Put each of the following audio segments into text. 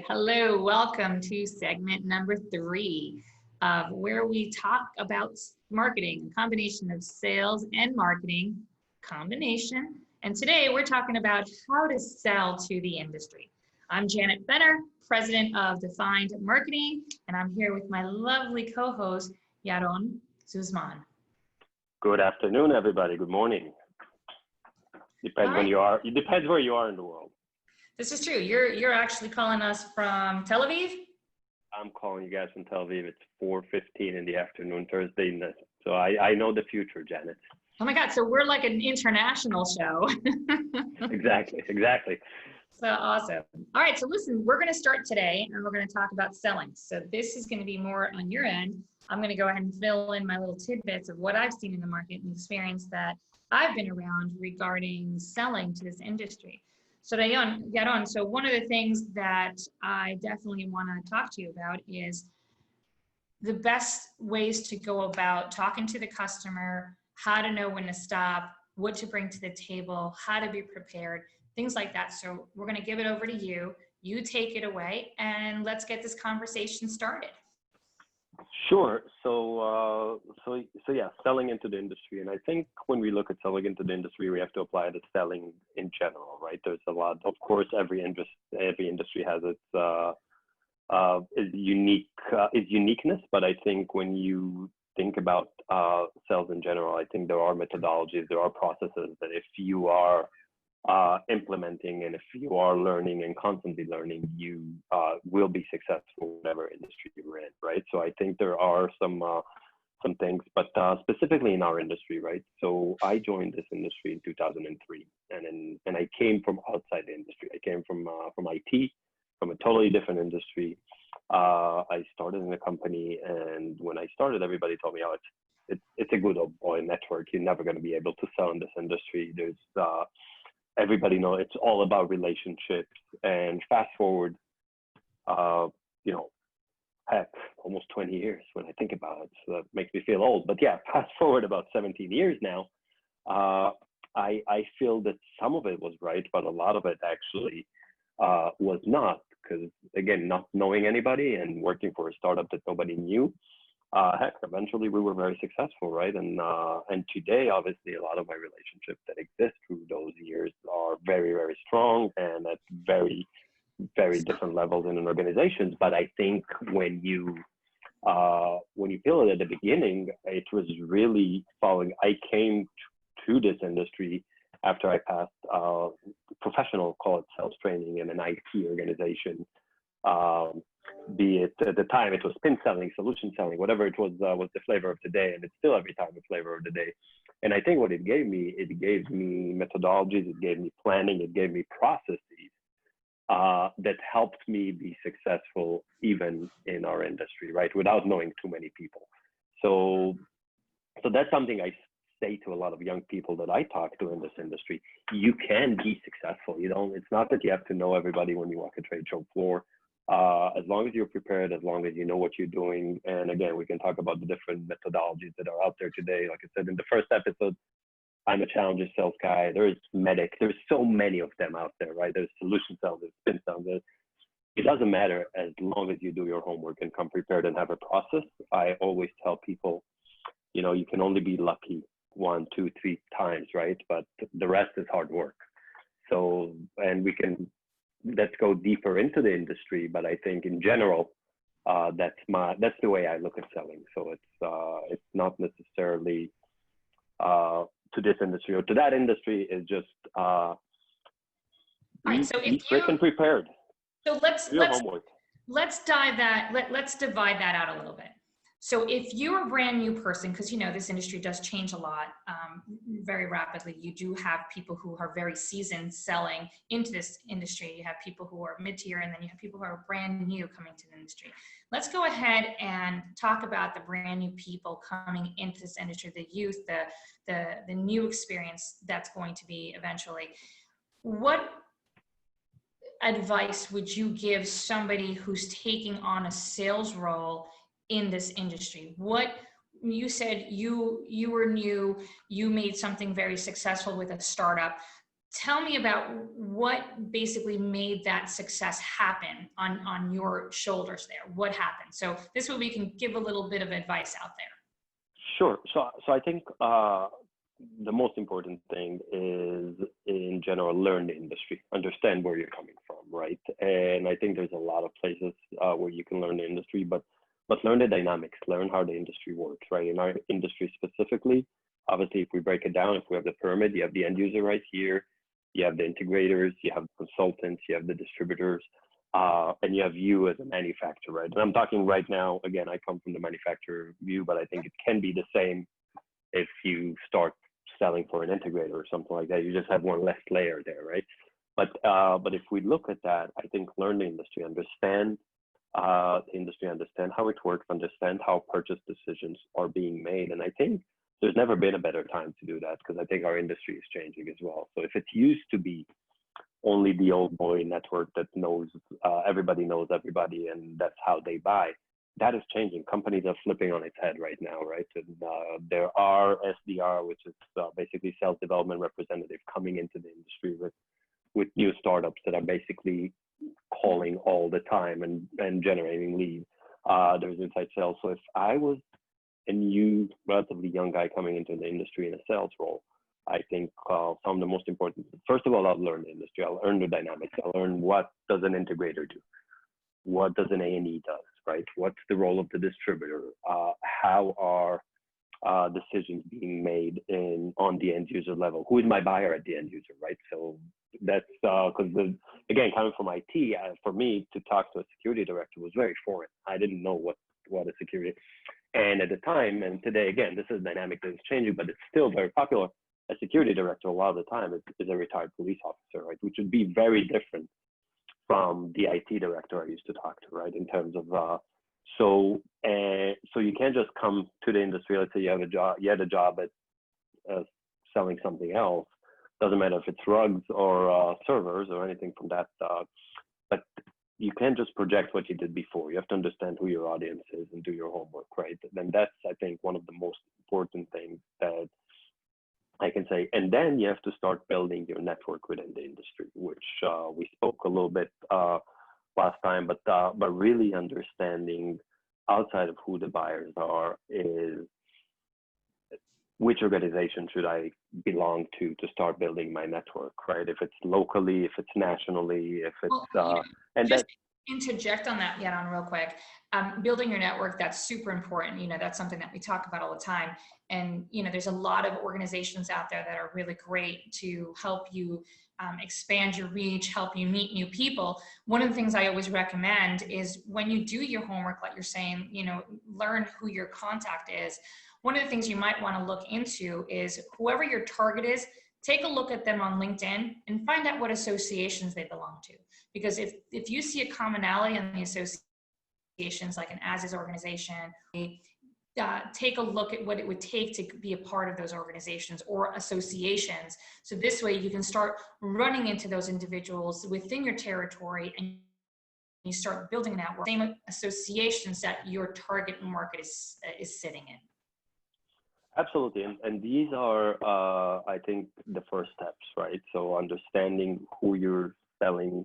Hello, welcome to segment number 3 of where we talk about marketing, a combination of sales and marketing combination. And today we're talking about how to sell to the industry. I'm Janet FENNER, president of Defined Marketing, and I'm here with my lovely co-host, Yaron ZUSSMAN. Good afternoon, everybody. Good morning. Depends when you are. It depends where you are in the world. This is true. You're actually calling us from Tel Aviv? I'm calling you guys from Tel Aviv. It's 4:15 in the afternoon, Thursday night. So I know the future, Janet. Oh my God, so we're like an international show. Exactly. So awesome. All right, so listen, we're going to start today and we're going to talk about selling. So this is going to be more on your end. I'm going to go ahead and fill in my little tidbits of what I've seen in the market and the experience that I've been around regarding selling to this industry. So Yaron, so one of the things that I definitely want to talk to you about is the best ways to go about talking to the customer, how to know when to stop, what to bring to the table, how to be prepared, things like that. So we're going to give it over to you. You take it away and let's get this conversation started. Sure. So yeah, selling into the industry. And I think when we look at selling into the industry, we have to apply the selling in general, right? There's a lot, of course, every industry has its uniqueness. But I think when you think about sales in general, I think there are methodologies, there are processes that if you are implementing and if you are learning and constantly learning, you will be successful whatever industry you're in, right? So I think there are some things, but specifically in our industry, right? So I joined this industry in 2003, and I came from outside the industry. I came from IT, from a totally different industry. I started in a company, and when I started, everybody told me, "Oh, it's a good old boy network. You're never going to be able to sell in this industry. There's everybody knows it's all about relationships." And fast forward, heck, almost 20 years when I think about it. So that makes me feel old. But yeah, fast forward about 17 years now, I feel that some of it was right, but a lot of it actually was not. Because again, not knowing anybody and working for a startup that nobody knew, heck, eventually we were very successful, right? And today, obviously, a lot of my relationships that exist through those years are very, very strong and at very, very different levels in an organization. But I think when you feel it at the beginning, it was really following. I came to this industry after I passed professional, call it sales training in an IT organization. Be it at the time it was spin selling, solution selling, whatever it was the flavor of the day, and it's still every time the flavor of the day. And I think what it gave me methodologies, it gave me planning, it gave me processes that helped me be successful even in our industry, right? Without knowing too many people. So that's something I say to a lot of young people that I talk to in this industry. You can be successful. It's not that you have to know everybody when you walk a trade show floor. As long as you're prepared, as long as you know what you're doing. And again, we can talk about the different methodologies that are out there today. Like I said in the first episode, I'm a challenger sales guy. There's medic. There's so many of them out there, right? There's solution sales, there's spin sales. It doesn't matter as long as you do your homework and come prepared and have a process. I always tell people, you can only be lucky 1, 2, 3 times, right? But the rest is hard work. So, and let's go deeper into the industry, but I think in general, that's the way I look at selling. So it's not necessarily to this industry or to that industry. It's just be quick and prepared. So let's divide that out a little bit. So if you're a brand new person, because this industry does change a lot very rapidly, you do have people who are very seasoned selling into this industry. You have people who are mid-tier, and then you have people who are brand new coming to the industry. Let's go ahead and talk about the brand new people coming into this industry, the youth, the new experience that's going to be eventually. What advice would you give somebody who's taking on a sales role in this industry? What you said, you were new, you made something very successful with a startup. tell me about what basically made that success happen on your shoulders there. What happened? So this way we can give a little bit of advice out there. Sure. So I think the most important thing is, in general, learn the industry, understand where you're coming from, right? And I think there's a lot of places where you can learn the industry, but learn the dynamics, learn how the industry works, right? In our industry specifically, obviously, if we break it down, if we have the pyramid, you have the end user right here, you have the integrators, you have the consultants, you have the distributors, and you have you as a manufacturer, right? And I'm talking right now, again, I come from the manufacturer view, but I think it can be the same if you start selling for an integrator or something like that. You just have one less layer there, right? But if we look at that, I think learn the industry, understand the industry, understand how it works, understand how purchase decisions are being made. And I think there's never been a better time to do that, because I think our industry is changing as well. So if it used to be only the old boy network that knows everybody knows everybody and that's how they buy, that is changing. Companies are flipping on its head right now, right? And there are SDR, which is basically sales development representative, coming into the industry with new startups that are basically calling all the time and generating leads. There's inside sales. So if I was a new, relatively young guy coming into the industry in a sales role, I think some of the most important, first of all, I'll learn the industry. I'll learn the dynamics. I'll learn what does an integrator do? What does an A&E does, right? What's the role of the distributor? How are decisions being made on the end user level? Who is my buyer at the end user, right? So that's because again, coming from IT, for me to talk to a security director was very foreign. I didn't know what a security, and at the time, and today, again, this is dynamic, that is changing, but it's still very popular. A security director a lot of the time is a retired police officer, right? Which would be very different from the IT director I used to talk to, right? In terms of so you can't just come to the industry. Let's say you had a job at selling something else. Doesn't matter if it's rugs or servers or anything from that. But you can't just project what you did before. You have to understand who your audience is and do your homework, right? And that's, I think, one of the most important things that I can say. And then you have to start building your network within the industry, which we spoke a little bit last time, but really understanding outside of who the buyers are is which organization should I belong to start building my network, right? If it's locally, if it's nationally, if it's and just that interject on that, Yaron, real quick. Building your network, that's super important. That's something that we talk about all the time. And, there's a lot of organizations out there that are really great to help you expand your reach, help you meet new people. One of the things I always recommend is when you do your homework, like you're saying, learn who your contact is. One of the things you might want to look into is whoever your target is, take a look at them on LinkedIn and find out what associations they belong to. Because if you see a commonality in the associations, like an as-is organization, take a look at what it would take to be a part of those organizations or associations. So this way you can start running into those individuals within your territory and you start building a network, same associations that your target market is sitting in. absolutely, and these are, I think, the first steps, right? So understanding who you're selling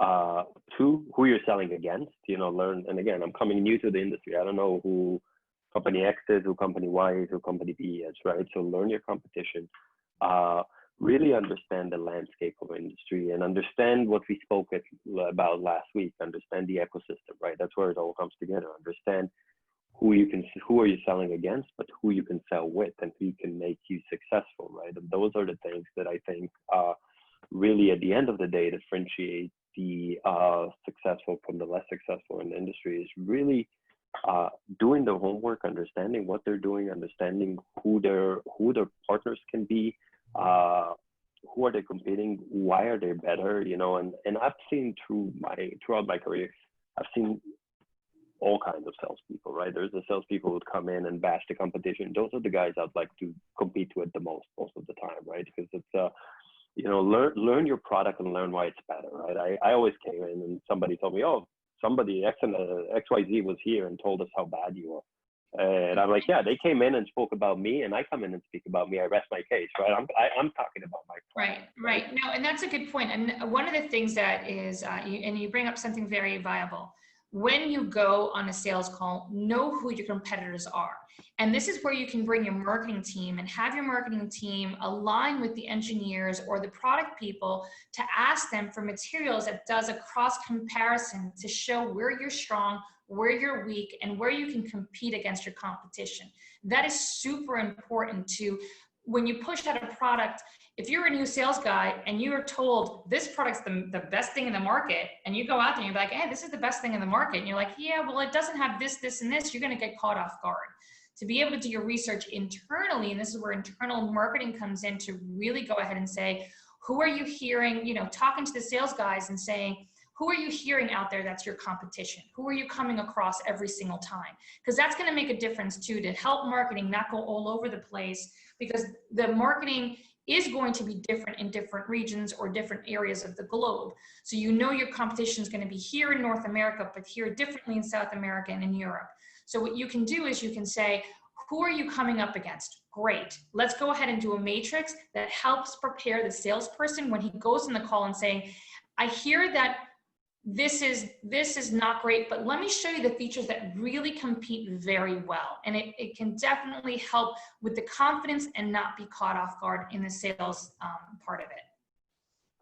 to, who you're selling against, learn. And again, I'm coming new to the industry. I don't know who company X is, who company Y is, who company B is, right? So learn your competition, really understand the landscape of industry and understand what we spoke about last week, understand the ecosystem, right? That's where it all comes together. Understand who are you selling against, but who you can sell with and who can make you successful, right? And those are the things that I think really at the end of the day differentiate the successful from the less successful in the industry is really doing the homework, understanding what they're doing, understanding who their partners can be, who are they competing, why are they better, and I've seen throughout my career, I've seen all kinds of salespeople, right? There's the salespeople who come in and bash the competition. Those are the guys I'd like to compete with the most of the time, right? Because it's learn your product and learn why it's better, right? I always came in and somebody told me, oh, somebody XYZ was here and told us how bad you are. And I'm like, yeah, they came in and spoke about me, and I come in and speak about me. I rest my case, right? I'm talking about my product, right. No, and that's a good point. And one of the things that is, you bring up something very viable. When you go on a sales call, know who your competitors are. And this is where you can bring your marketing team and have your marketing team align with the engineers or the product people to ask them for materials that does a cross comparison to show where you're strong, where you're weak, and where you can compete against your competition. That is super important to, when you push out a product. If you're a new sales guy and you are told this product's the best thing in the market, and you go out there and you're like, hey, this is the best thing in the market, and you're like, yeah, well, it doesn't have this, this, and this, you're going to get caught off guard. To be able to do your research internally, and this is where internal marketing comes in, to really go ahead and say, who are you hearing, talking to the sales guys and saying, who are you hearing out there that's your competition? Who are you coming across every single time? Because that's going to make a difference too, to help marketing not go all over the place, because the marketing is going to be different in different regions or different areas of the globe. So your competition is going to be here in North America, but here differently in South America and in Europe. So what you can do is you can say, who are you coming up against? Great. Let's go ahead and do a matrix that helps prepare the salesperson when he goes in the call and saying, I hear that this is not great, but let me show you the features that really compete very well. And it can definitely help with the confidence and not be caught off guard in the sales part of it.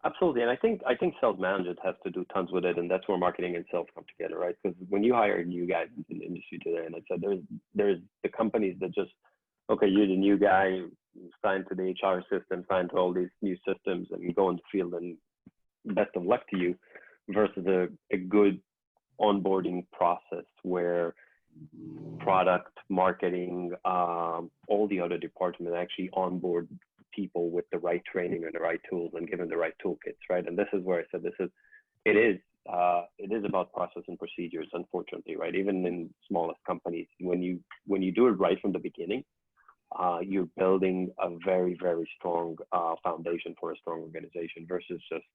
Absolutely. And I think sales managers have to do tons with it. And that's where marketing and sales come together, right? Because when you hire new guys in the industry today, and I said, there's the companies that just, okay, you're the new guy, signed to the HR system, signed to all these new systems, and you go in the field, and best of luck to you, versus a good onboarding process where product, marketing, all the other departments actually onboard people with the right training and the right tools and given the right toolkits, right? And this is where I said it is about process and procedures, unfortunately, right? Even in smallest companies, when you do it right from the beginning, you're building a very, very strong foundation for a strong organization versus just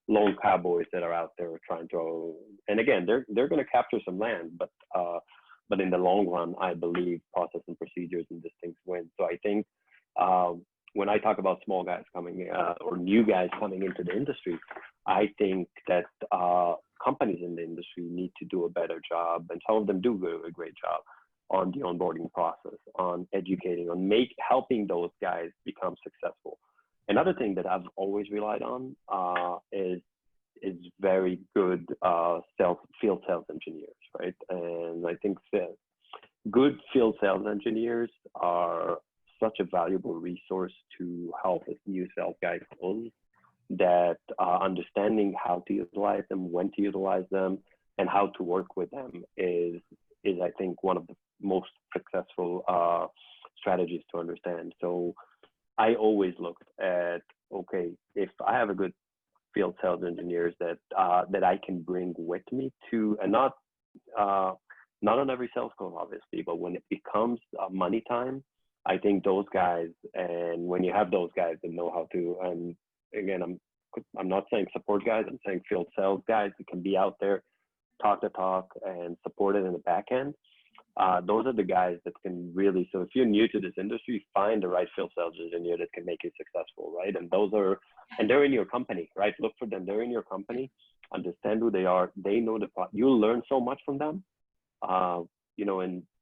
lone cowboys that are out there trying to, and again, they're going to capture some land, but in the long run, I believe process and procedures and these things win. So I think when I talk about small guys coming or new guys coming into the industry, I think that companies in the industry need to do a better job, and some of them do a great job on the onboarding process, on educating, on helping those guys become successful. Another thing that I've always relied on is very good field sales engineers, right? And I think good field sales engineers are such a valuable resource to help with new sales guys close, that understanding how to utilize them, when to utilize them, and how to work with them is I think one of the most successful strategies to understand. So I always looked at, okay, if I have a good field sales engineers that I can bring with me to, and not on every sales call, obviously, but when it becomes money time, I think those guys, and when you have those guys that know how to, and again, I'm not saying support guys, I'm saying field sales guys who can be out there, talk the talk and support it in the back end. Those are the guys that can really, so if you're new to this industry, find the right field sales engineer that can make you successful, right? And they're in your company, right? Look for them, they're in your company, understand who they are, they know the product. You'll learn so much from them.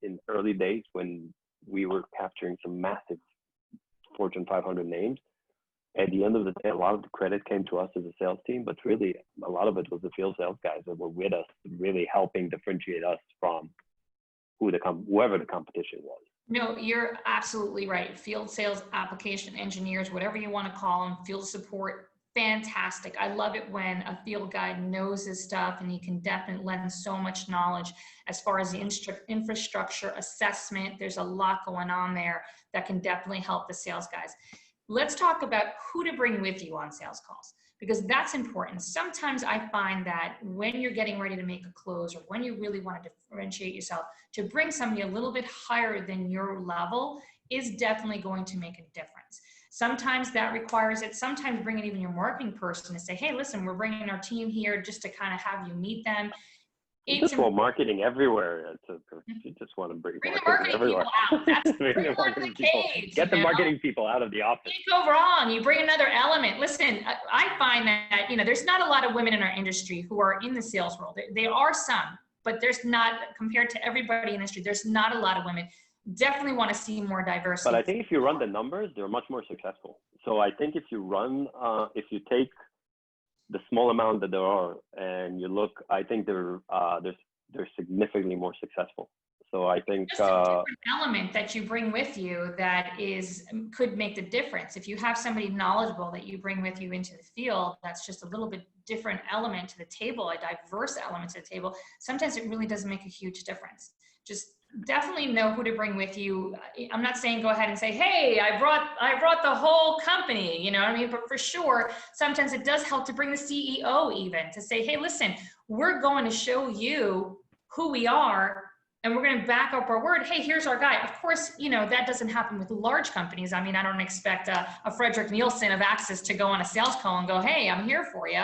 In early days when we were capturing some massive Fortune 500 names, at the end of the day, a lot of the credit came to us as a sales team, but really a lot of it was the field sales guys that were with us, really helping differentiate us from whoever the competition was. No, you're absolutely right. Field sales, application engineers, whatever you want to call them, field support, fantastic. I love it when a field guy knows his stuff, and he can definitely lend so much knowledge as far as the infrastructure assessment. There's a lot going on there that can definitely help the sales guys. Let's talk about who to bring with you on sales calls, because that's important. Sometimes I find that when you're getting ready to make a close, or when you really want to differentiate yourself, to bring somebody a little bit higher than your level is definitely going to make a difference. Sometimes that requires it. Sometimes bringing even your marketing person to say, hey, listen, we're bringing our team here just to kind of have you meet them. You just want marketing everywhere. You just want to bring the marketing everywhere. People out. That's bring the marketing people. Cage, Get the marketing people out of the office. You can't go wrong. You bring another element. Listen, I find that, there's not a lot of women in our industry who are in the sales world. There are some, but there's not, compared to everybody in the industry, there's not a lot of women. Definitely want to see more diversity. But I think if you run the numbers, they're much more successful. So I think if you run, if you take the small amount that there are and you look, I think they're significantly more successful. So I think just a different element that you bring with you that could make the difference. If you have somebody knowledgeable that you bring with you into the field, that's just a little bit different element to the table, a diverse element to the table. Sometimes it really does make a huge difference. Just definitely know who to bring with you. I'm not saying go ahead and say, hey, I brought the whole company, you know what I mean? But for sure, sometimes it does help to bring the CEO even to say, hey, listen, we're going to show you who we are and we're going to back up our word. Hey, here's our guy. Of course, that doesn't happen with large companies. I mean, I don't expect a Frederick Nielsen of Access to go on a sales call and go, hey, I'm here for you,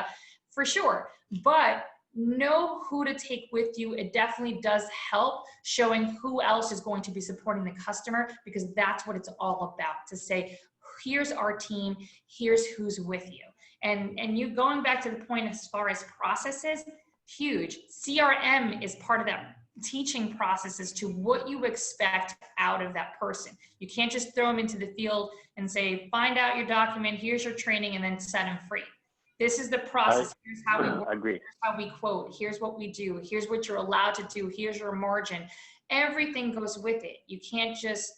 for sure. But know who to take with you. It definitely does help showing who else is going to be supporting the customer, because that's what it's all about, to say, here's our team, here's who's with you. And you going back to the point as far as processes, huge. CRM is part of that teaching process as to what you expect out of that person. You can't just throw them into the field and say, find out your document, here's your training, and then set them free. This is the process. Here's how we work. Agree. Here's how we quote. Here's what we do. Here's what you're allowed to do. Here's your margin. Everything goes with it. You can't just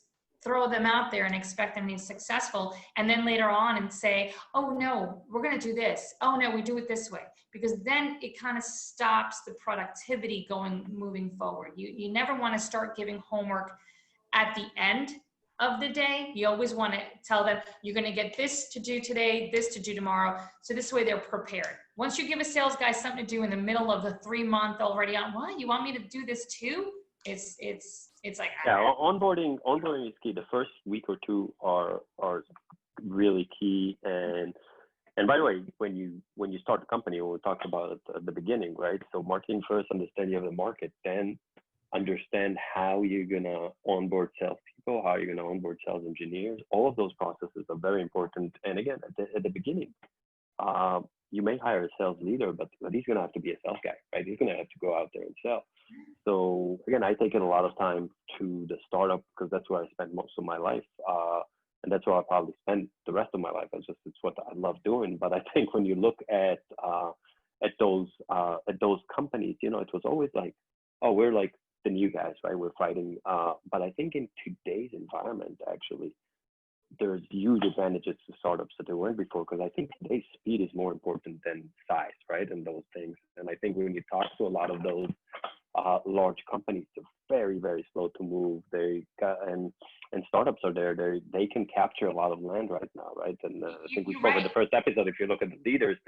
throw them out there and expect them to be successful. And then later on and say, oh no, we're going to do this. Oh no, we do it this way. Because then it kind of stops the productivity moving forward. You never want to start giving homework at the end of the day. You always want to tell them, you're going to get this to do today, this to do tomorrow. So this way they're prepared. Once you give a sales guy something to do in the middle of the 3-month already on, what, you want me to do this too? It's like, yeah, onboarding is key. The first week or two are really key. And by the way, when you start a company, we talked about it at the beginning, right? So marketing first, understanding of the market, then understand how you're gonna onboard salespeople, how you're gonna onboard sales engineers. All of those processes are very important. And again, at the beginning, you may hire a sales leader, but he's gonna have to be a sales guy, right? He's gonna have to go out there and sell. So again, I take it a lot of time to the startup because that's where I spent most of my life. And that's where I'll probably spend the rest of my life. It's what I love doing. But I think when you look at those companies, it was always like, oh, we're like the new guys, right? We're fighting. But I think in today's environment, actually, there's huge advantages to startups that there weren't before, because I think today's speed is more important than size, right? And those things. And I think when you talk to a lot of those large companies, they're very, very slow to move. And startups are there. They can capture a lot of land right now, right? And I think we spoke in the first episode. If you look at the leaders,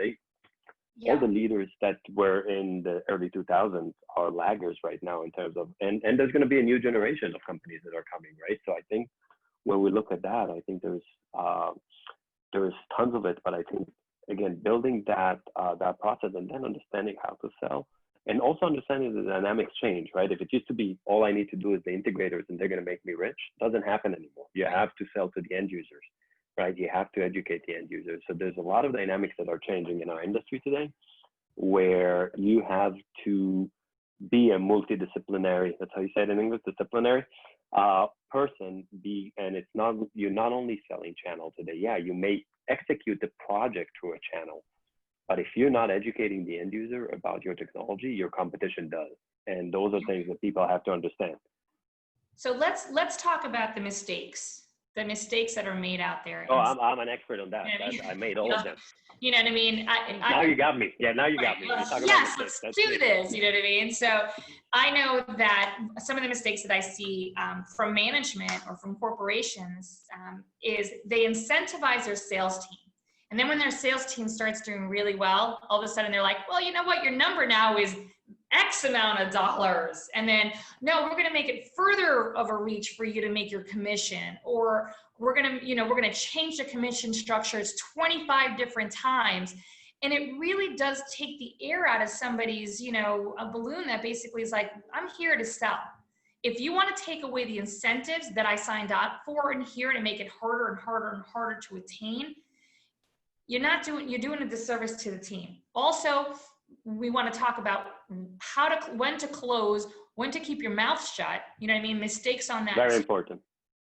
all the leaders that were in the early 2000s are laggers right now in terms of, and there's going to be a new generation of companies that are coming, right? So I think when we look at that, I think there's tons of it. But I think, again, building that process and then understanding how to sell. And also understanding the dynamics change, right? If it used to be all I need to do is the integrators and they're going to make me rich, doesn't happen anymore. You have to sell to the end users, right? You have to educate the end users. So there's a lot of dynamics that are changing in our industry today, where you have to be a multidisciplinary, that's how you say it in English, disciplinary person. And you're not only selling channel today. Yeah, you may execute the project through a channel, but if you're not educating the end user about your technology, your competition does. And those are things that people have to understand. So let's talk about the mistakes that are made out there. Oh, I'm an expert on that. I made all of them. You know what I mean? Now you got me. Yeah, now you got me. Yes, let's do this. You know what I mean? So I know that some of the mistakes that I see from management or from corporations is they incentivize their sales team. And then when their sales team starts doing really well, all of a sudden they're like, well, you know what? Your number now is X amount of dollars. And then, no, we're going to make it further of a reach for you to make your commission. Or we're going to change the commission structures 25 different times. And it really does take the air out of somebody's, you know, a balloon that basically is like, I'm here to sell. If you want to take away the incentives that I signed up for and here to make it harder and harder and harder to attain, you're doing a disservice to the team. Also, we want to talk about when to close, when to keep your mouth shut. You know what I mean? Mistakes on that. Very important.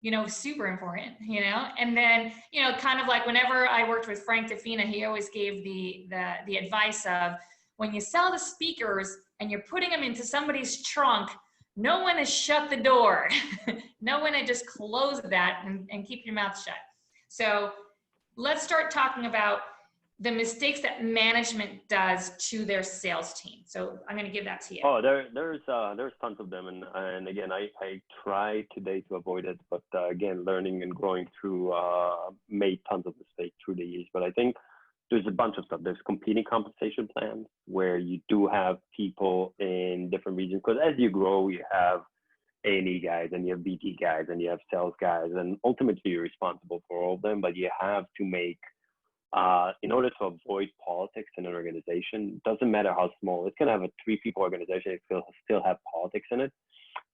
You know, super important, you know? And then, you know, kind of like whenever I worked with Frank DeFina, he always gave the advice of, when you sell the speakers and you're putting them into somebody's trunk, know when to shut the door. Know when to just close that and keep your mouth shut. So let's start talking about the mistakes that management does to their sales team. So I'm going to give that to you. Oh, there's tons of them, and again, I try today to avoid it, but again, learning and growing through, made tons of mistakes through the years. But I think there's a bunch of stuff. There's competing compensation plans where you do have people in different regions, because as you grow, you have A&E guys and you have BT guys and you have sales guys, and ultimately you're responsible for all of them. But you have to make, in order to avoid politics in an organization, doesn't matter how small, it can have a 3-people organization, it will still have politics in it.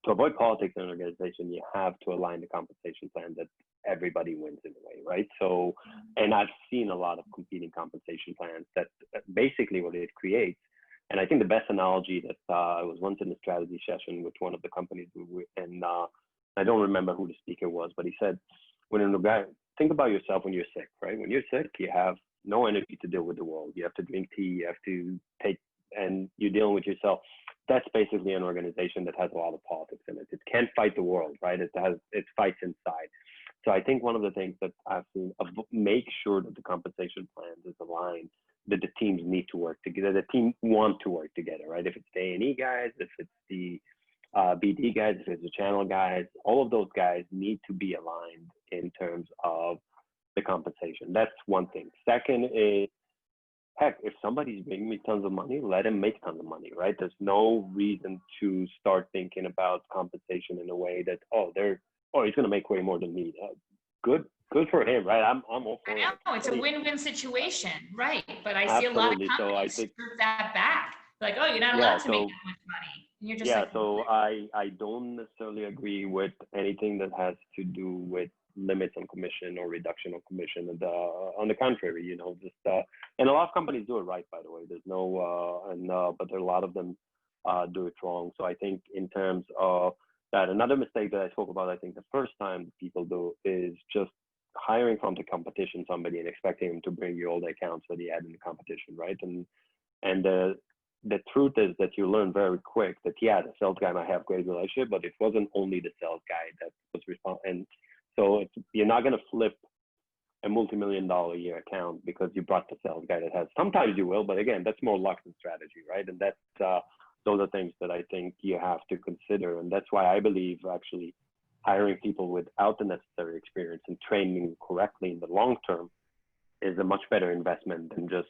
To avoid politics in an organization, you have to align the compensation plan that everybody wins in a way, right? So, and I've seen a lot of competing compensation plans that basically what it creates, and I think the best analogy that I was once in a strategy session with one of the companies, and I don't remember who the speaker was, but he said, think about yourself when you're sick, right? When you're sick, you have no energy to deal with the world. You have to drink tea, you have to take, and you're dealing with yourself. That's basically an organization that has a lot of politics in it. It can't fight the world, right? It fights inside. So I think one of the things that I've seen, make sure that the compensation plan is aligned, that the teams need to work together, the team want to work together, right? If it's the A&E guys, if it's the BD guys, if it's the channel guys, all of those guys need to be aligned in terms of the compensation. That's one thing. Second is, heck, if somebody's bringing me tons of money, let him make tons of money, right? There's no reason to start thinking about compensation in a way that, he's going to make way more than me. Good for him, right? I'm all for it. I know, it's a win-win situation, right? But I see Absolutely. a lot of companies strip that back. Like, oh, you're not allowed to make that much money. And you're just I don't necessarily agree with anything that has to do with limits on commission or reduction of commission. And on the contrary, you know, just and a lot of companies do it right, by the way. There's no but there are a lot of them do it wrong. So I think in terms of that, another mistake that I spoke about, I think the first time people do, is just hiring from the competition somebody and expecting them to bring you all the accounts that he had in the competition, right? And the truth is that you learn very quick that, yeah, the sales guy might have great relationship, but it wasn't only the sales guy that was responsible. And so you're not going to flip a multi-million-dollar a year account because you brought the sales guy that has. Sometimes you will, but again, that's more luck than strategy, right? And that's those are things that I think you have to consider. And that's why I believe actually hiring people without the necessary experience and training correctly in the long term is a much better investment than just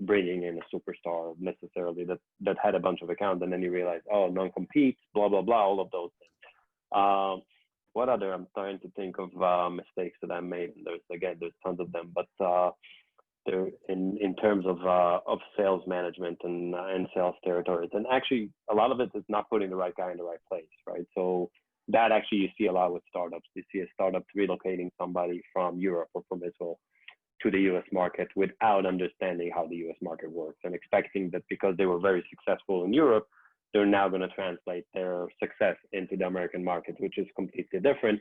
bringing in a superstar necessarily that had a bunch of accounts, and then you realize, oh, non-competes, blah, blah, blah, all of those things. What other, I'm starting to think of mistakes that I made, and there's tons of them, but they're in terms of sales management and sales territories. And actually, a lot of it is not putting the right guy in the right place, right? So that actually you see a lot with startups. You see a startup relocating somebody from Europe or from Israel to the US market without understanding how the US market works and expecting that because they were very successful in Europe, they're now going to translate their success into the American market, which is completely different.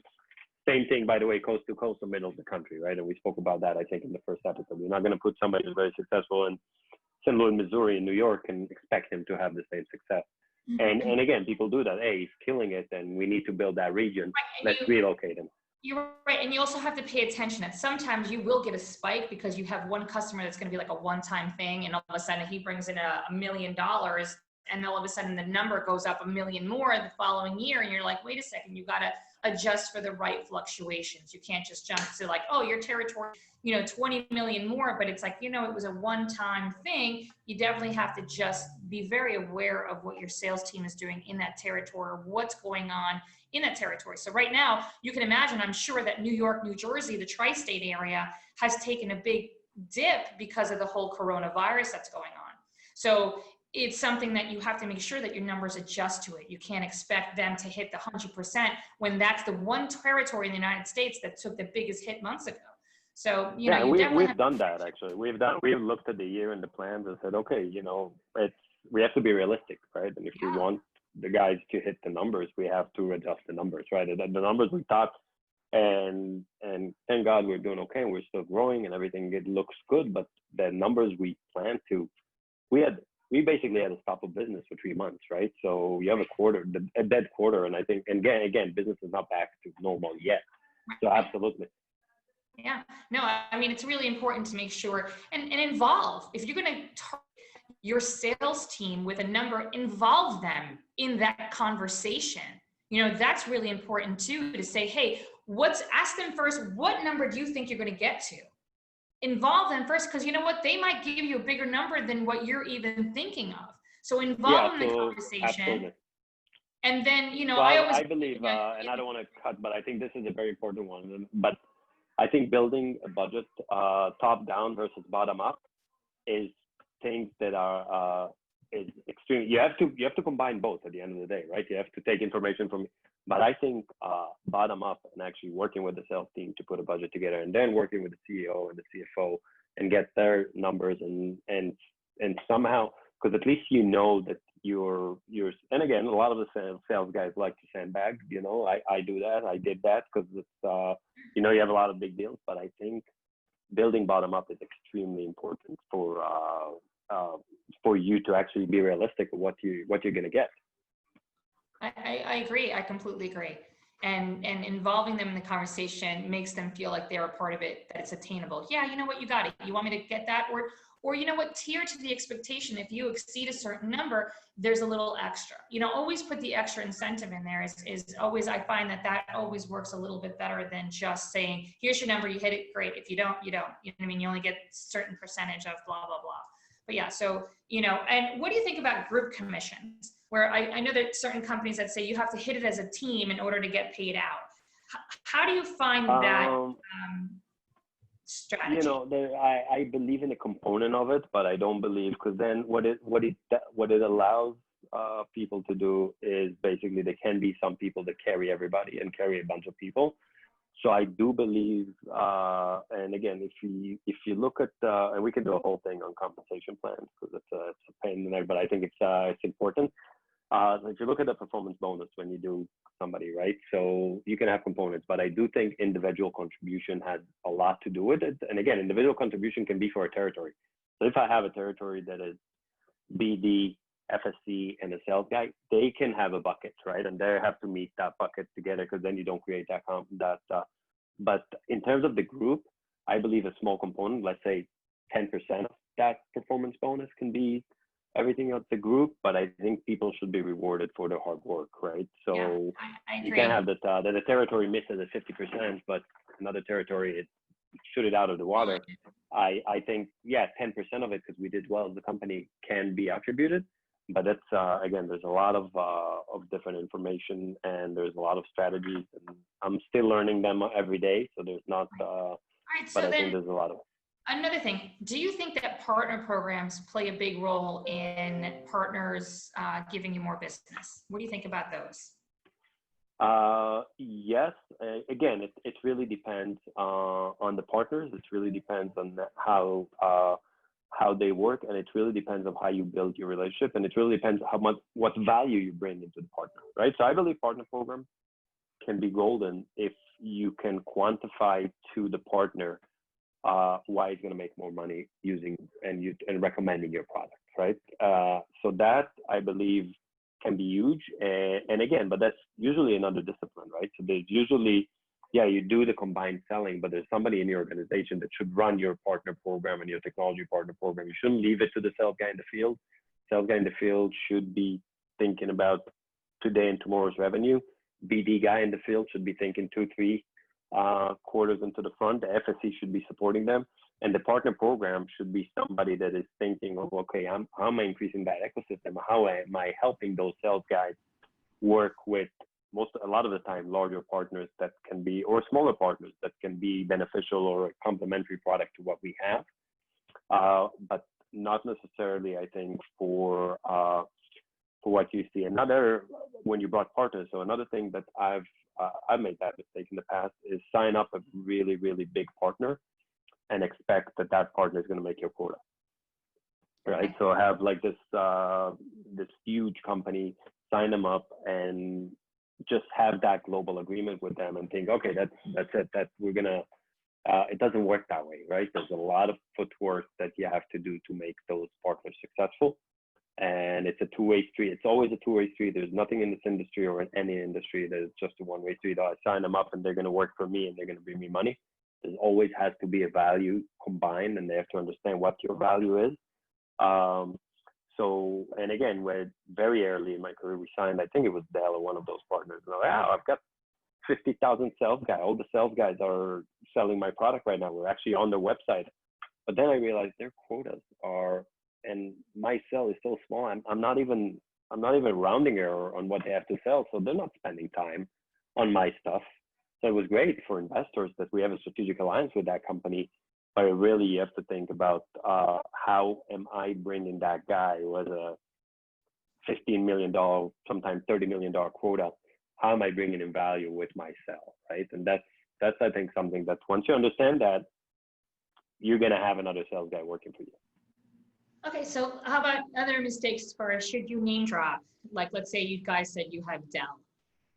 Same thing, by the way, coast to coast or middle of the country, right? And we spoke about that, I think, in the first episode. You're not going to put somebody who's very successful in St. Louis, Missouri, in New York and expect him to have the same success. Mm-hmm. And again, people do that. Hey, he's killing it, and we need to build that region. Right. Let's relocate him. You're right. And you also have to pay attention that sometimes you will get a spike because you have one customer that's going to be like a one-time thing, and all of a sudden he brings in $1 million, and all of a sudden the number goes up $1 million more the following year, and you're like, wait a second, you got to adjust for the right fluctuations. You can't just jump to like, oh, your territory, 20 million more, but it's like, it was a one-time thing. You definitely have to just be very aware of what your sales team is doing in that territory, what's going on in that territory. So right now, you can imagine, I'm sure that New York, New Jersey, the tri-state area has taken a big dip because of the whole coronavirus that's going on. So it's something that you have to make sure that your numbers adjust to it. You can't expect them to hit the 100% when that's the one territory in the United States that took the biggest hit months ago. So, you know, we've done that actually. We've looked at the year and the plans and said, okay, you know, we have to be realistic, right? And if we want the guys to hit the numbers, we have to adjust the numbers, right? And the numbers we thought, and thank God we're doing okay and we're still growing and everything, it looks good, but the numbers we planned to, we basically had to stop a business for 3 months, right? So you have a dead quarter, and I think, and again, business is not back to normal yet. So absolutely. Yeah, no, I mean, it's really important to make sure and involve. If you're going to target your sales team with a number, involve them in that conversation. You know, that's really important too, to say, hey, ask them first, what number do you think you're going to get to? Involve them first, because you know what, they might give you a bigger number than what you're even thinking of. So involve them in the conversation. Absolutely. And then, you know, well, I believe, and I don't want to cut, but I think this is a very important one. But I think building a budget top down versus bottom up is things that are is extreme. You have to combine both at the end of the day, right? You have to take information from. But I think bottom up and actually working with the sales team to put a budget together, and then working with the CEO and the CFO and get their numbers and somehow, because at least you know that you're and again, a lot of the sales guys like to sandbag. You know, I do that. I did that because it's you know, you have a lot of big deals, but I think building bottom up is extremely important for you to actually be realistic of what you're going to get. I agree. I completely agree. And involving them in the conversation makes them feel like they're a part of it, that it's attainable. Yeah, you know what, you got it. You want me to get that? Or you know what, tier to the expectation. If you exceed a certain number, there's a little extra. You know, always put the extra incentive in there is always, I find that always works a little bit better than just saying, here's your number, you hit it, great. If you don't, you don't. You know what I mean? You only get a certain percentage of blah, blah, blah. But yeah, so, you know, and what do you think about group commissions? Where I know that certain companies that say you have to hit it as a team in order to get paid out. How do you find that strategy? You know, I believe in a component of it, but I don't believe, because then what it allows people to do is basically there can be some people that carry everybody and carry a bunch of people. So I do believe, and again, if you look at, and we can do a whole thing on compensation plans because it's a pain in there, but I think it's important. If you look at the performance bonus when you do somebody, right? So you can have components, but I do think individual contribution has a lot to do with it. And again, individual contribution can be for a territory. So if I have a territory that is BD, FSC, and a sales guy, they can have a bucket, right? And they have to meet that bucket together, because then you don't create that. But in terms of the group, I believe a small component, let's say 10% of that performance bonus, can be everything of the group. But I think people should be rewarded for their hard work, right? So yeah, I agree. You can't have that a territory misses at 50%, but another territory shoot it out of the water. I think 10% of it, because we did well as a company, can be attributed. But that's again, there's a lot of different information, and there's a lot of strategies, and I'm still learning them every day. So there's not, right, but I think there's a lot of. Another thing, do you think that partner programs play a big role in partners giving you more business? What do you think about those? Yes. Again, it really depends on the partners. It really depends on how they work, and it really depends on how you build your relationship, and it really depends what value you bring into the partner, right? So I believe partner programs can be golden if you can quantify to the partner why he's going to make more money using and recommending your product, right? So that, I believe, can be huge, and again, but that's usually another discipline, right? So there's usually, you do the combined selling, but there's somebody in your organization that should run your partner program and your technology partner program. You shouldn't leave it to the sales guy in the field. Sales guy in the field should be thinking about today and tomorrow's revenue. BD guy in the field should be thinking 2-3 quarters into the front. The FSC should be supporting them. And the partner program should be somebody that is thinking of, okay, how am I increasing that ecosystem? How am I helping those sales guys work with a lot of the time larger partners that can be, or smaller partners that can be beneficial or a complementary product to what we have. but not necessarily, I think, for what you see. Another, when you brought partners, so another thing that I've made that mistake in the past is sign up a really, really big partner and expect that that partner is going to make your quota, right? So have like this huge company, sign them up and just have that global agreement with them and think, okay, that's it, that we're gonna, it doesn't work that way, right? There's a lot of footwork that you have to do to make those partners successful. And it's a two-way street. It's always a two-way street. There's nothing in this industry or in any industry that is just a one-way street. I sign them up and they're going to work for me and they're going to bring me money. There always has to be a value combined, and they have to understand what your value is. So, and again, we're very early in my career, we signed, I think it was Dell or one of those partners. And I've got 50,000 sales guys. All the sales guys are selling my product right now. We're actually on their website. But then I realized their quotas are, and my sale is so small. I'm not even rounding error on what they have to sell. So they're not spending time on my stuff. So it was great for investors that we have a strategic alliance with that company. But really, you have to think about how am I bringing that guy who has a $15 million, sometimes $30 million quota? How am I bringing in value with my sell, right? And that's I think something that once you understand that, you're gonna have another sales guy working for you. Okay, so how about other mistakes as far as should you name drop? Like, let's say you guys said you have Dell.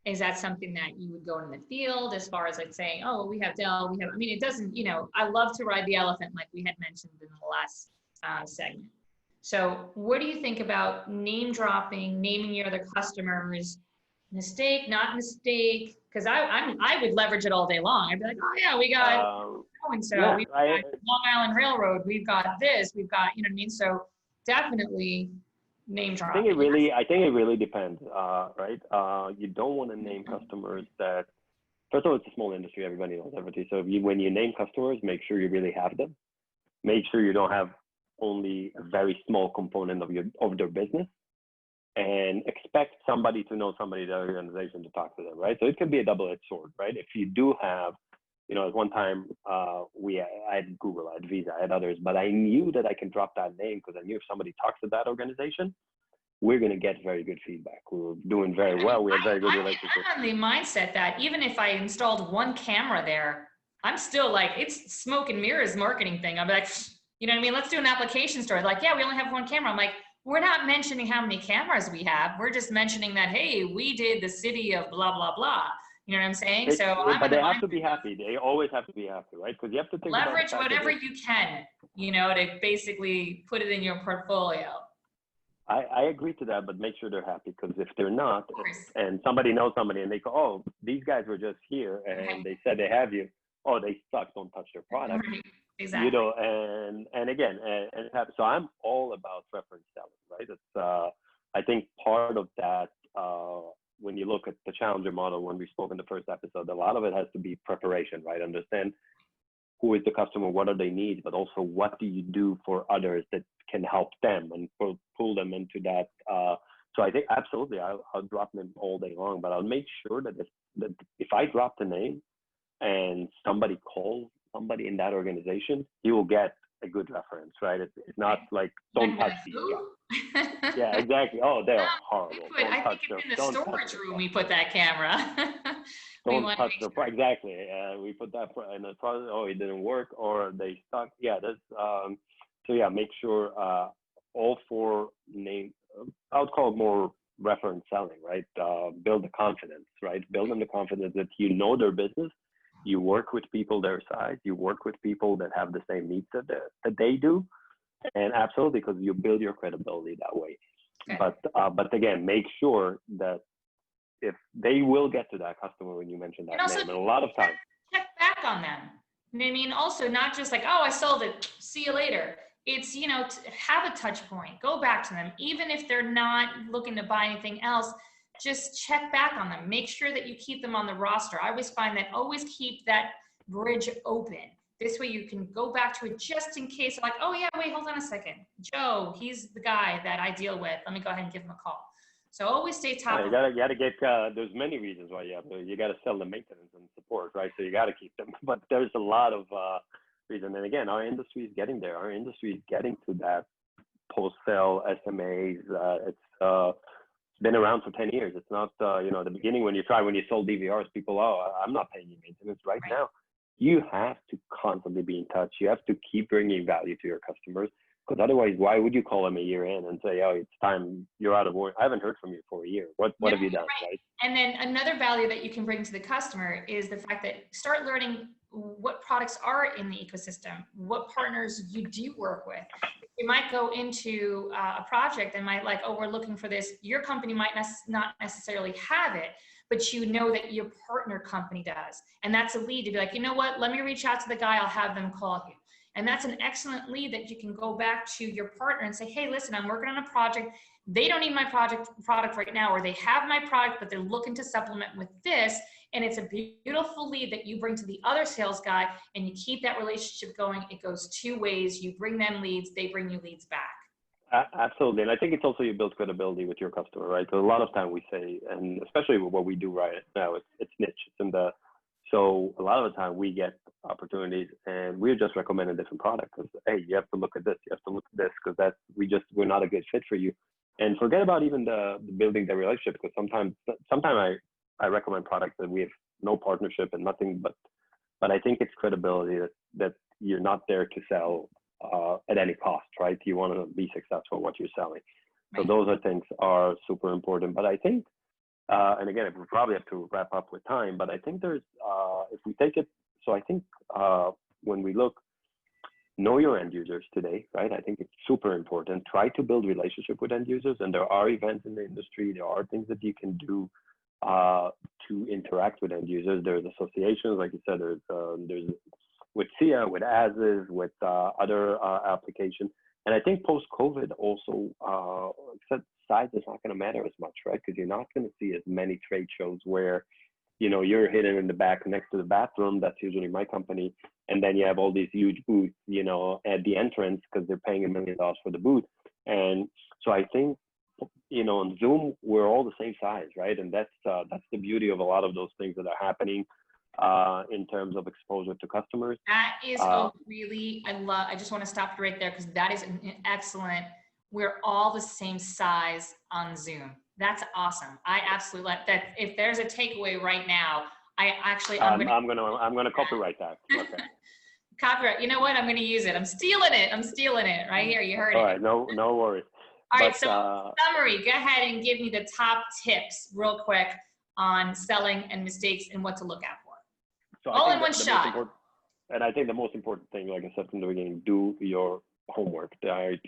Is that something that you would go in the field as far as like saying, oh, we have Dell, I mean, it doesn't, I love to ride the elephant like we had mentioned in the last segment. So what do you think about name dropping, naming your other customers? Mistake, not mistake? Because I would leverage it all day long. I'd be like, oh yeah, we got so-and-so, yeah, we've got Long Island Railroad, we've got this, we've got, you know what I mean? So definitely name dropping. I think it really depends, right? You don't want to name customers that, first of all, it's a small industry, everybody knows everything. So when you name customers, make sure you really have them. Make sure you don't have only a very small component of their business, and expect somebody to know somebody in the organization to talk to them, right? So it can be a double-edged sword, right? If you do have, at one time, I had Google, I had Visa, I had others, but I knew that I can drop that name because I knew if somebody talks to that organization, we're going to get very good feedback. We were doing very well. We had very good relationships. I'm on the mindset that even if I installed one camera there, I'm still like, it's smoke and mirrors marketing thing. I'm like, you know what I mean? Let's do an application store. Like, yeah, we only have one camera. I'm like, we're not mentioning how many cameras we have. We're just mentioning that, hey, we did the city of blah, blah, blah. You know what I'm saying? But they have to be happy. They always have to be happy, right? Because you have to think leverage whatever you can, to basically put it in your portfolio. I agree to that, but make sure they're happy, because if they're not, and somebody knows somebody and they go, oh, these guys were just here and they said they have you. Oh, they suck. Don't touch their product. Right. Exactly. And again, and it happens. So I'm all about reference selling, right? It's I think part of that, when you look at the challenger model, when we spoke in the first episode, a lot of it has to be preparation, right? Understand who is the customer, what are they needs, but also what do you do for others that can help them and pull them into that. So I think absolutely, I'll drop them all day long, but I'll make sure that if I drop the name and somebody calls somebody in that organization, you will get a good reference, right? It's not like, don't touch these guys. Yeah, exactly. Oh, they're horrible. I think it's in the storage room we put that camera. Don't touch the product. Exactly. We put that in the product. Oh, it didn't work, or they stuck. Yeah, that's so yeah, make sure all four names, I would call it more reference selling, right? Build the confidence, right? Build them the confidence that you know their business. You work with people their size. You work with people that have the same needs that they do, and absolutely, because you build your credibility that way. Okay. But again, make sure that if they will get to that customer when you mention that name, and a lot of times check back on them. I mean, also not just like, oh, I sold it, see you later. It's, have a touch point, go back to them, even if they're not looking to buy anything else. Just check back on them. Make sure that you keep them on the roster. I always find that always keep that bridge open. This way you can go back to it just in case. Like, oh yeah, wait, hold on a second. Joe, he's the guy that I deal with. Let me go ahead and give him a call. So always stay top. You gotta get. There's many reasons why you gotta sell the maintenance and support, right? So you gotta keep them. But there's a lot of industries. And then again, our industry is getting there. Our industry is getting to that post-sale SMAs. It's been around for 10 years. It's not, the beginning when you sold DVRs, people, I'm not paying you maintenance right now. You have to constantly be in touch. You have to keep bringing value to your customers, because otherwise, why would you call them a year in and say, oh, it's time, you're out of warranty. I haven't heard from you for a year. What have you done, right? And then another value that you can bring to the customer is the fact that start learning what products are in the ecosystem, what partners you do work with. You might go into a project and might like, oh, we're looking for this. Your company might not necessarily have it, but you know that your partner company does. And that's a lead to be like, you know what, let me reach out to the guy, I'll have them call you. And that's an excellent lead that you can go back to your partner and say, hey, listen, I'm working on a project. They don't need my product right now, or they have my product, but they're looking to supplement with this. And it's a beautiful lead that you bring to the other sales guy, and you keep that relationship going. It goes two ways. You bring them leads, they bring you leads back. Absolutely. And I think it's also you build credibility with your customer, right? Because a lot of time we say, and especially with what we do right now, it's niche. So a lot of the time we get opportunities and we just recommend a different product because, hey, you have to look at this, you have to look at this, because we're not a good fit for you. And forget about even the building the relationship, because sometimes I recommend products that we have no partnership and nothing, but I think it's credibility that you're not there to sell at any cost, right? You want to be successful in what you're selling. So those are things are super important. But I think, and again, we probably have to wrap up with time, but I think there's, if we take it, so I think when we look, know your end users today, right? I think it's super important. Try to build relationship with end users, and there are events in the industry. There are things that you can do to interact with end users. There's associations, like you said, there's with SIA, with ASIS, with other applications. And I think post-COVID also, size is not going to matter as much, right? Because you're not going to see as many trade shows where, you're hidden in the back next to the bathroom. That's usually my company. And then you have all these huge booths, at the entrance because they're paying $1 million for the booth. And so I think, on Zoom, we're all the same size, right? And that's the beauty of a lot of those things that are happening in terms of exposure to customers. That is I just want to stop you right there, because that is an excellent, we're all the same size on Zoom. That's awesome. I absolutely like that. If there's a takeaway right now, I'm gonna copyright that. Okay. Copyright. You know what? I'm gonna use it. I'm stealing it right here. You heard it. All right. No worries. All right. So summary. Go ahead and give me the top tips, real quick, on selling and mistakes and what to look out for. So all in one shot. And I think the most important thing, like I said from the beginning, do your homework.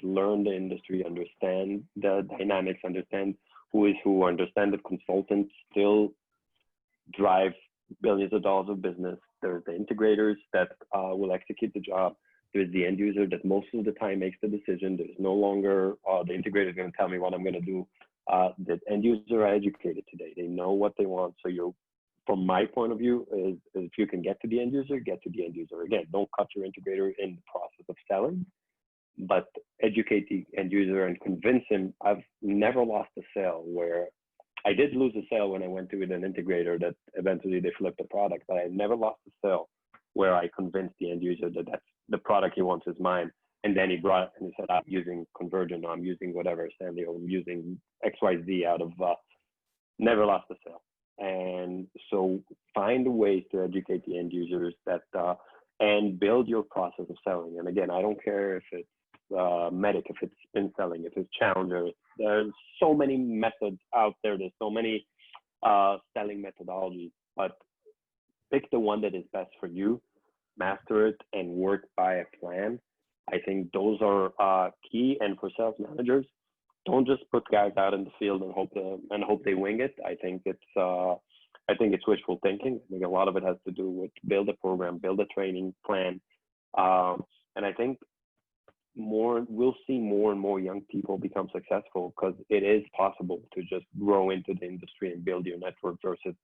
Learn the industry, understand the dynamics, understand who is who, understand that consultants still drive billions of dollars of business. There's the integrators that will execute the job. There's the end user that most of the time makes the decision. There's no longer the integrator is going to tell me what I'm going to do. The end user are educated today. They know what they want. So from my point of view, is if you can get to the end user, get to the end user. Again, don't cut your integrator in the process of selling, but educate the end user and convince him. I've never lost a sale where I did lose a sale when I went to an integrator that eventually they flipped the product, but I never lost a sale where I convinced the end user that that's the product he wants is mine. And then he said, I'm using Convergent, I'm using whatever, Stanley, or I'm using XYZ out of, never lost a sale. And so find ways to educate the end users and build your process of selling. And again, I don't care if it's Medic, if it's spin selling, if it's Challenger. There's so many methods out there. There's so many selling methodologies, but pick the one that is best for you, master it, and work by a plan. I think those are key. And for sales managers, don't just put guys out in the field and hope they wing it. I think it's wishful thinking. I think a lot of it has to do with build a program, build a training plan, and I think we'll see more and more young people become successful because it is possible to just grow into the industry and build your network versus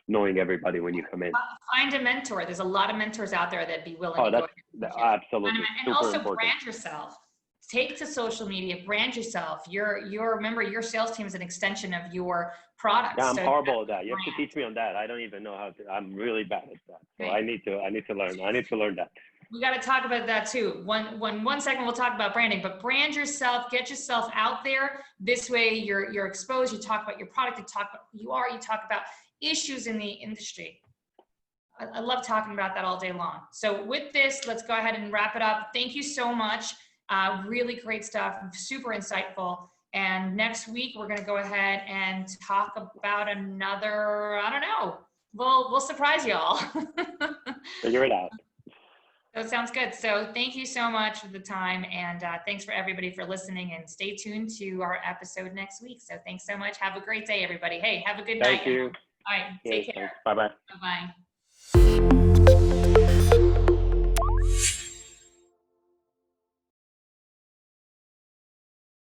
knowing everybody when you come in. Find a mentor. There's a lot of mentors out there that'd be willing to go ahead absolutely. And also brand yourself. Take to social media, brand yourself. Remember, your sales team is an extension of your product. Yeah, I'm horrible at that. You have to teach me on that. I don't even know how to. I'm really bad at that. So right. I need to learn. I need to learn that. We got to talk about that too. One second, we'll talk about branding, but brand yourself, get yourself out there. This way you're exposed. You talk about your product, you talk about who you are, you talk about issues in the industry. I love talking about that all day long. So with this, let's go ahead and wrap it up. Thank you so much. Really great stuff, super insightful. And next week, we're going to go ahead and talk about another, I don't know, we'll surprise you all. Figure it out. So it sounds good. So thank you so much for the time. And thanks for everybody for listening, and stay tuned to our episode next week. So thanks so much. Have a great day, everybody. Hey, have a good night. Thank you. All right. Take care. Bye-bye. Bye-bye.